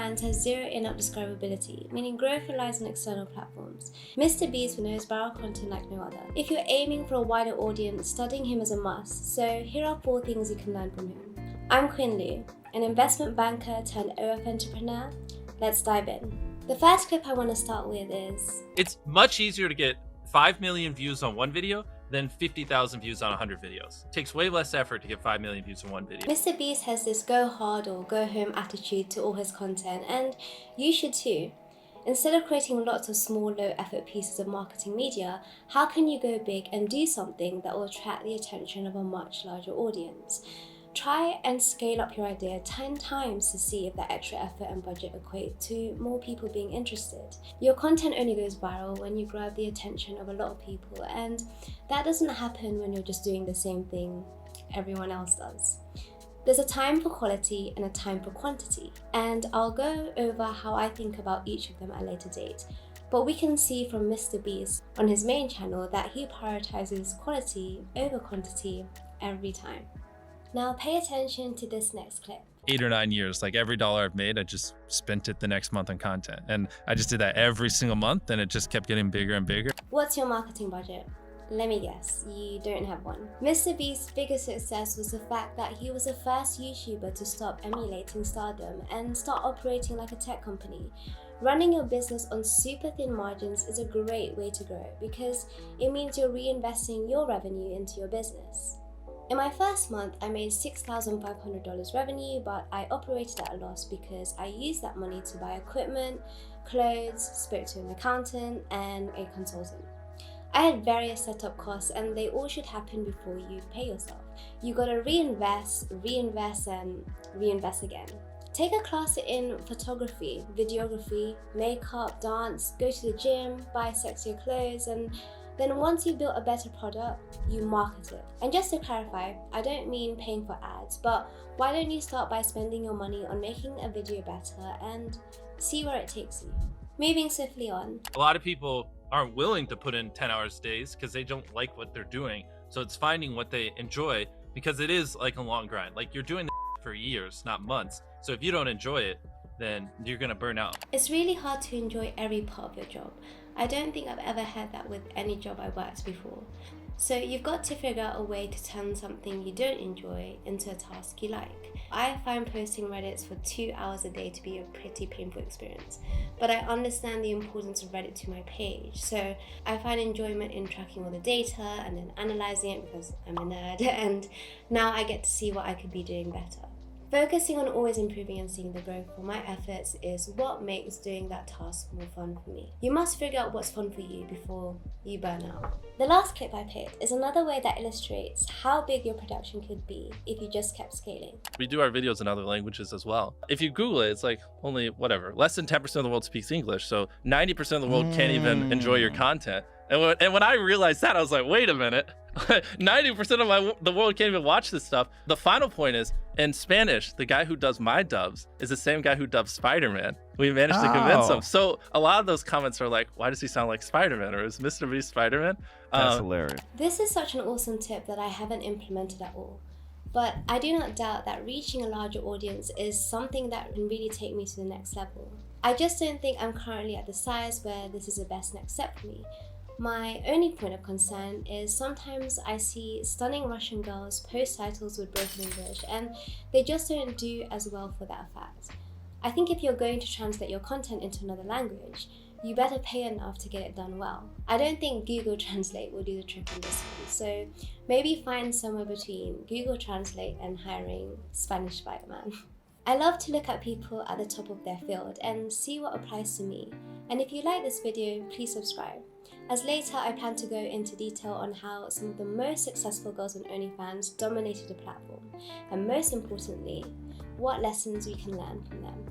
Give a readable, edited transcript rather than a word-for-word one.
OnlyFans has zero in-app discoverability, meaning growth relies on external platforms. MrBeast knows viral content like no other. If you're aiming for a wider audience, studying him is a must, so here are 4 things you can learn from him. I'm Quinn Liu, an investment banker turned OF entrepreneur. Let's dive in. The first clip I want to start with is... It's much easier to get 5 million views on one video than 50,000 views on 100 videos. It takes way less effort to get 5 million views in one video. MrBeast has this go hard or go home attitude to all his content, and you should too. Instead of creating lots of small, low effort pieces of marketing media, how can you go big and do something that will attract the attention of a much larger audience? Try and scale up your idea 10 times to see if that extra effort and budget equate to more people being interested. Your content only goes viral when you grab the attention of a lot of people, and that doesn't happen when you're just doing the same thing everyone else does. There's a time for quality and a time for quantity, and I'll go over how I think about each of them at a later date. But we can see from MrBeast on his main channel that he prioritizes quality over quantity every time. Now pay attention to this next clip. 8 or 9 years, like every dollar I've made, I just spent it the next month on content. And I just did that every single month, and it just kept getting bigger and bigger. What's your marketing budget? Let me guess, you don't have one. MrBeast's biggest success was the fact that he was the first YouTuber to stop emulating stardom and start operating like a tech company. Running your business on super thin margins is a great way to grow because it means you're reinvesting your revenue into your business. In my first month, I made $6,500 revenue, but I operated at a loss because I used that money to buy equipment, clothes, spoke to an accountant, and a consultant. I had various setup costs, and they all should happen before you pay yourself. You gotta reinvest, and reinvest again. Take a class in photography, videography, makeup, dance, go to the gym, buy sexier clothes, and then once you've built a better product, you market it. And just to clarify, I don't mean paying for ads, but why don't you start by spending your money on making a video better and see where it takes you. Moving swiftly on. A lot of people aren't willing to put in 10 hours days because they don't like what they're doing. So it's finding what they enjoy, because it is like a long grind. Like you're doing this for years, not months. So if you don't enjoy it, then you're gonna burn out. It's really hard to enjoy every part of your job. I don't think I've ever had that with any job I worked before. So you've got to figure out a way to turn something you don't enjoy into a task you like. I find posting Reddits for 2 hours a day to be a pretty painful experience, but I understand the importance of Reddit to my page. So I find enjoyment in tracking all the data and then analyzing it because I'm a nerd, and now I get to see what I could be doing better. Focusing on always improving and seeing the growth for my efforts is what makes doing that task more fun for me. You must figure out what's fun for you before you burn out. The last clip I picked is another way that illustrates how big your production could be if you just kept scaling. We do our videos in other languages as well. If you Google it, it's like only less than 10% of the world speaks English. So 90% of the world can't even enjoy your content. And when I realized that, I was like, wait a minute. 90% of the world can't even watch this stuff. The final point is, in Spanish, the guy who does my dubs is the same guy who dubs Spider-Man. We managed to convince him. So a lot of those comments are like, why does he sound like Spider-Man? Or is MrBeast Spider-Man? That's hilarious. This is such an awesome tip that I haven't implemented at all. But I do not doubt that reaching a larger audience is something that can really take me to the next level. I just don't think I'm currently at the size where this is the best next step for me. My only point of concern is sometimes I see stunning Russian girls post titles with broken English, and they just don't do as well for that fact. I think if you're going to translate your content into another language, you better pay enough to get it done well. I don't think Google Translate will do the trick on this one, so maybe find somewhere between Google Translate and hiring Spanish Spider-Man. I love to look at people at the top of their field and see what applies to me. And if you like this video, please subscribe, as later I plan to go into detail on how some of the most successful girls on OnlyFans dominated the platform, and most importantly, what lessons we can learn from them.